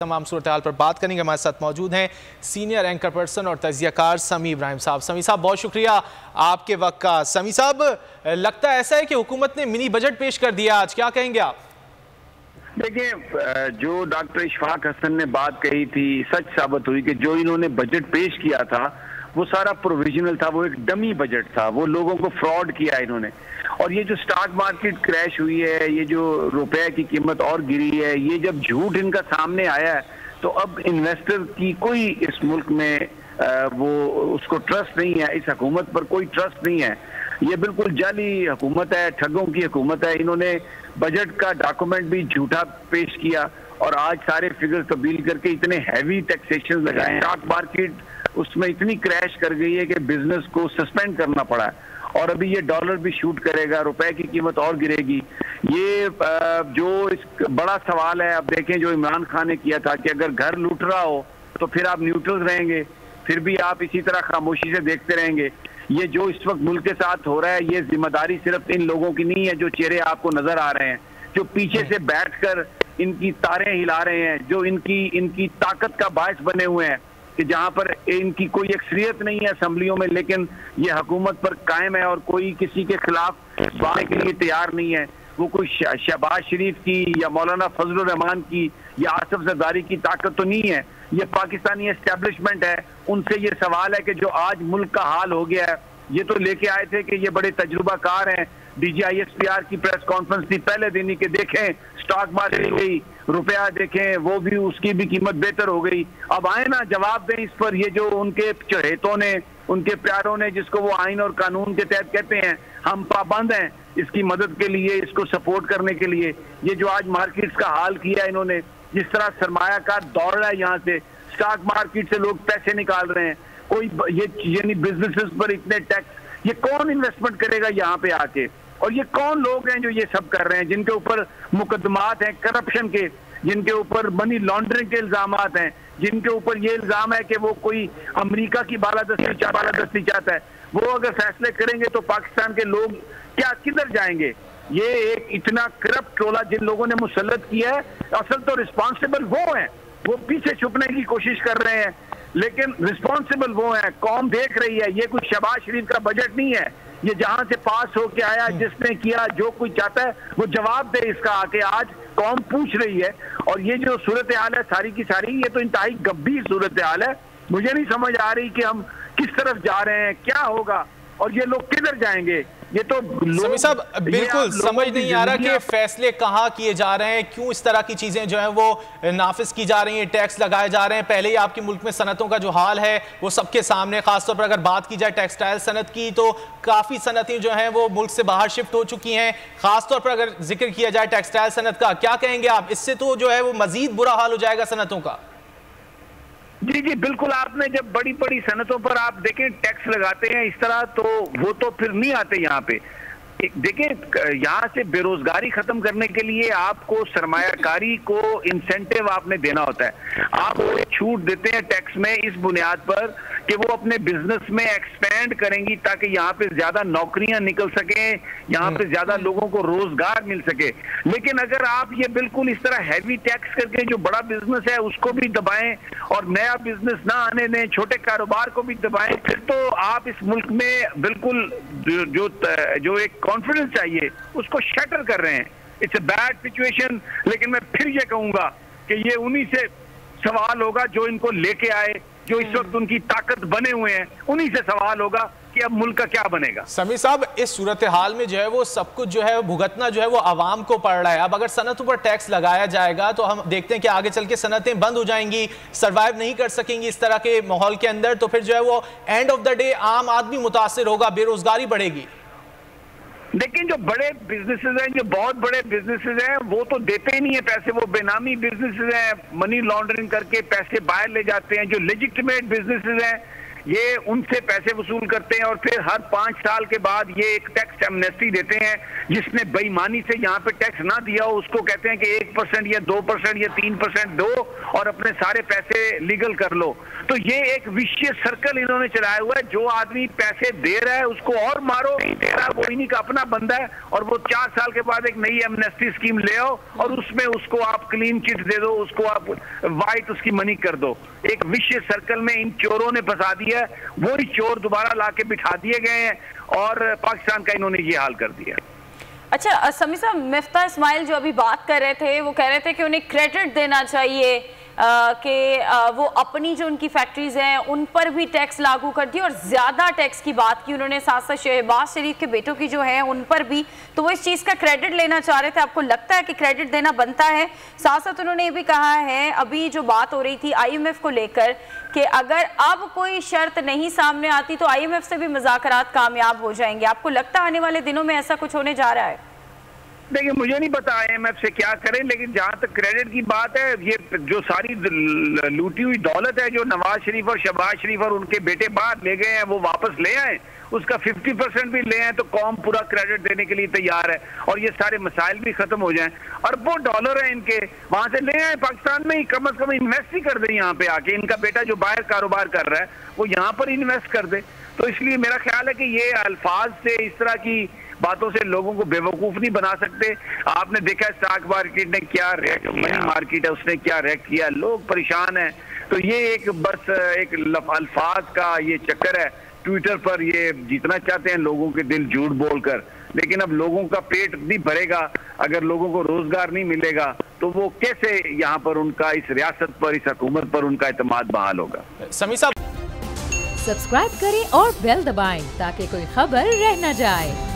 तमाम सूरत हाल पर बात करेंगे। हमारे साथ मौजूद हैं सीनियर एंकर पर्सन और तजियाकार समी इब्राहिम साहब। समी साहब, बहुत शुक्रिया आपके वक्त का। समी साहब, लगता है ऐसा है कि हुकूमत ने मिनी बजट पेश कर दिया आज, क्या कहेंगे आप? देखिए, जो डॉक्टर इशफाक हसन ने बात कही थी सच साबित हुई कि जो इन्होंने बजट पेश किया था वो सारा प्रोविजनल था, वो एक डमी बजट था, वो लोगों को फ्रॉड किया इन्होंने। और ये जो स्टॉक मार्केट क्रैश हुई है, ये जो रुपए की कीमत और गिरी है, ये जब झूठ इनका सामने आया है तो अब इन्वेस्टर की कोई इस मुल्क में वो उसको ट्रस्ट नहीं है, इस हुकूमत पर कोई ट्रस्ट नहीं है। ये बिल्कुल जाली हुकूमत है, ठगों की हुकूमत है। इन्होंने बजट का डॉक्यूमेंट भी झूठा पेश किया और आज सारे फिगर तब्दील करके इतने हैवी टैक्सेशन लगाए। स्टॉक मार्केट उसमें इतनी क्रैश कर गई है कि बिजनेस को सस्पेंड करना पड़ा है और अभी ये डॉलर भी शूट करेगा, रुपए की कीमत और गिरेगी। ये जो इस बड़ा सवाल है, अब देखें जो इमरान खान ने किया था कि अगर घर लूट रहा हो तो फिर आप न्यूट्रल रहेंगे, फिर भी आप इसी तरह खामोशी से देखते रहेंगे। ये जो इस वक्त मुल्क के साथ हो रहा है, ये जिम्मेदारी सिर्फ इन लोगों की नहीं है जो चेहरे आपको नजर आ रहे हैं, जो पीछे से बैठकर इनकी तारें हिला रहे हैं, जो इनकी ताकत का बायस बने हुए हैं कि जहां पर इनकी कोई अक्सरियत नहीं है असेंबलियों में, लेकिन ये हुकूमत पर कायम है और कोई किसी के खिलाफ बात के लिए तैयार नहीं है। वो कोई शहबाज शरीफ की या मौलाना फजलुर रहमान की या आसिफ जरदारी की ताकत तो नहीं है, ये पाकिस्तानी एस्टेब्लिशमेंट है। उनसे ये सवाल है कि जो आज मुल्क का हाल हो गया है, ये तो लेके आए थे कि ये बड़े तजुर्बाकार हैं। DGISPR की प्रेस कॉन्फ्रेंस थी पहले दिन ही के, देखें स्टॉक मार्केट गई, रुपया देखें वो भी, उसकी भी कीमत बेहतर हो गई। अब आए ना जवाब दें इस पर। ये जो उनके चहेतों ने, उनके प्यारों ने, जिसको वो आइन और कानून के तहत कहते हैं हम पाबंद हैं इसकी मदद के लिए, इसको सपोर्ट करने के लिए, ये जो आज मार्केट्स का हाल किया इन्होंने, जिस तरह सरमायाकार दौड़ रहा है यहाँ से, स्टॉक मार्केट से लोग पैसे निकाल रहे हैं, कोई ये यानी बिजनेसेस पर इतने टैक्स, ये कौन इन्वेस्टमेंट करेगा यहाँ पे आके? और ये कौन लोग हैं जो ये सब कर रहे हैं, जिनके ऊपर मुकदमात हैं करप्शन के, जिनके ऊपर मनी लॉन्ड्रिंग के इल्जामात हैं, जिनके ऊपर ये इल्जाम है कि वो कोई अमेरिका की बालादस्ती चाहता है। वो अगर फैसले करेंगे तो पाकिस्तान के लोग क्या किधर जाएंगे? ये एक इतना करप्ट टोला जिन लोगों ने मुसल्लत किया है, असल तो रिस्पॉन्सिबल वो हैं, वो पीछे छुपने की कोशिश कर रहे हैं, लेकिन रिस्पॉन्सिबल वो हैं। कौम देख रही है, ये कोई शहबाज शरीफ का बजट नहीं है, ये जहां से पास होके आया, जिसने किया, जो कोई चाहता है वो जवाब दे इसका आके। आज कौम पूछ रही है और ये जो सूरत हाल है सारी की सारी, ये तो इंतहाई गंभीर सूरत हाल है। मुझे नहीं समझ आ रही कि हम किस तरफ जा रहे हैं, क्या होगा और ये लोग किधर जाएंगे। ये तो समी साहब बिल्कुल समझ नहीं आ रहा कि फैसले कहाँ किए जा रहे हैं, क्यों इस तरह की चीजें जो हैं वो नाफिज की जा रही हैं, टैक्स लगाए जा रहे हैं। पहले ही आपके मुल्क में सनतों का जो हाल है वो सबके सामने, खासतौर पर अगर बात की जाए टेक्सटाइल सनत की, तो काफी सनतें जो हैं वो मुल्क से बाहर शिफ्ट हो चुकी हैं। खासतौर पर अगर जिक्र किया जाए टेक्सटाइल सनत का, क्या कहेंगे आप? इससे तो जो है वो मजीद बुरा हाल हो जाएगा सनतों का। जी जी बिल्कुल, आपने जब बड़ी बड़ी सनतों पर आप देखें टैक्स लगाते हैं इस तरह, तो वो तो फिर नहीं आते यहाँ पे। देखिए, यहाँ से बेरोजगारी खत्म करने के लिए आपको सरमायाकारी को इंसेंटिव आपने देना होता है। आप छूट देते हैं टैक्स में इस बुनियाद पर कि वो अपने बिजनेस में एक्सपेंड करेंगी ताकि यहाँ पे ज्यादा नौकरियां निकल सके, यहाँ पे ज्यादा लोगों को रोजगार मिल सके। लेकिन अगर आप ये बिल्कुल इस तरह हैवी टैक्स करके जो बड़ा बिजनेस है उसको भी दबाएं और नया बिजनेस ना आने दें, छोटे कारोबार को भी दबाएं, फिर तो आप इस मुल्क में बिल्कुल जो एक कॉन्फिडेंस चाहिए उसको शटर कर रहे हैं। It's a bad situation. लेकिन मैं फिर ये कहूंगा कि ये उन्हीं से सवाल होगा जो इनको लेके आए, जो इस वक्त उनकी ताकत बने हुए हैं, उन्हीं से सवाल होगा कि अब मुल्क का क्या बनेगा। समी साहब, इस सूरत हाल में जो है वो सब कुछ जो है भुगतना जो है वो आवाम को पड़ रहा है। अब अगर सनतों पर टैक्स लगाया जाएगा तो हम देखते हैं कि आगे चल के सनतें बंद हो जाएंगी, सर्वाइव नहीं कर सकेंगी इस तरह के माहौल के अंदर, तो फिर जो है वो एंड ऑफ द डे आम आदमी मुतासिर होगा, बेरोजगारी बढ़ेगी। लेकिन जो बड़े बिजनेसेस हैं, जो बहुत बड़े बिजनेसेस हैं, वो तो देते ही नहीं है पैसे, वो बेनामी बिजनेसेस हैं, मनी लॉन्ड्रिंग करके पैसे बाहर ले जाते हैं। जो लेजिटिमेट बिजनेसेस हैं ये उनसे पैसे वसूल करते हैं और फिर हर 5 साल के बाद ये एक टैक्स एमनेस्टी देते हैं। जिसने बेईमानी से यहाँ पे टैक्स ना दिया हो उसको कहते हैं कि 1% या 2% या 3% दो और अपने सारे पैसे लीगल कर लो। तो ये एक विशेष सर्कल इन्होंने चलाया हुआ है। जो आदमी पैसे दे रहा है उसको और मारो, नहीं दे रहा वो इन्हीं का अपना बंदा है, और वो 4 साल के बाद एक नई एमनेस्टी स्कीम ले आओ और उसमें उसको आप क्लीन चिट दे दो, उसको आप वाइट उसकी मनी कर दो। एक विशेष सर्कल में इन चोरों ने फंसा दिया है, वही चोर दोबारा लाके बिठा दिए गए हैं और पाकिस्तान का इन्होंने ये हाल कर दिया। अच्छा समी साहब, मिफ्ता इस्माइल जो अभी बात कर रहे थे वो कह रहे थे कि उन्हें क्रेडिट देना चाहिए कि वो अपनी जो उनकी फैक्ट्रीज हैं उन पर भी टैक्स लागू कर दिए और ज़्यादा टैक्स की बात की उन्होंने, साथ साथ शहबाज शरीफ के बेटों की जो है उन पर भी, तो वो इस चीज़ का क्रेडिट लेना चाह रहे थे। आपको लगता है कि क्रेडिट देना बनता है? साथ साथ उन्होंने ये भी कहा है, अभी जो बात हो रही थी IMF को लेकर कि अगर अब कोई शर्त नहीं सामने आती तो IMF से भी मुज़ाकरात कामयाब हो जाएंगे। आपको लगता है आने वाले दिनों में ऐसा कुछ होने जा रहा है? देखिए, मुझे नहीं पता IMF से क्या करें, लेकिन जहां तक क्रेडिट की बात है, ये जो सारी लूटी हुई दौलत है जो नवाज शरीफ और शहबाज शरीफ और उनके बेटे बाहर ले गए हैं वो वापस ले आए, उसका 50% भी ले आए तो कौम पूरा क्रेडिट देने के लिए तैयार है और ये सारे मसाइल भी खत्म हो जाएं। अरबों डॉलर है इनके, वहां से ले आए, पाकिस्तान में ही कम से कम इन्वेस्ट ही कर दे यहाँ पे आके। इनका बेटा जो बाहर कारोबार कर रहा है वो यहाँ पर इन्वेस्ट कर दे। तो इसलिए मेरा ख्याल है कि ये अल्फाज से, इस तरह की बातों से लोगों को बेवकूफ नहीं बना सकते। आपने देखा स्टॉक मार्केट ने क्या रिएक्ट, मनी मार्केट है उसने क्या रिएक्ट किया, लोग परेशान हैं। तो ये एक बस एक अल्फाज का ये चक्कर है। ट्विटर पर ये जीतना चाहते हैं लोगों के दिल झूठ बोलकर, लेकिन अब लोगों का पेट नहीं भरेगा अगर लोगों को रोजगार नहीं मिलेगा तो वो कैसे यहाँ पर उनका इस रियासत पर, इस हुकूमत पर उनका एतमाद बहाल होगा। समी साहब सब्सक्राइब करें और बेल दबाएं ताकि कोई खबर रह न जाए।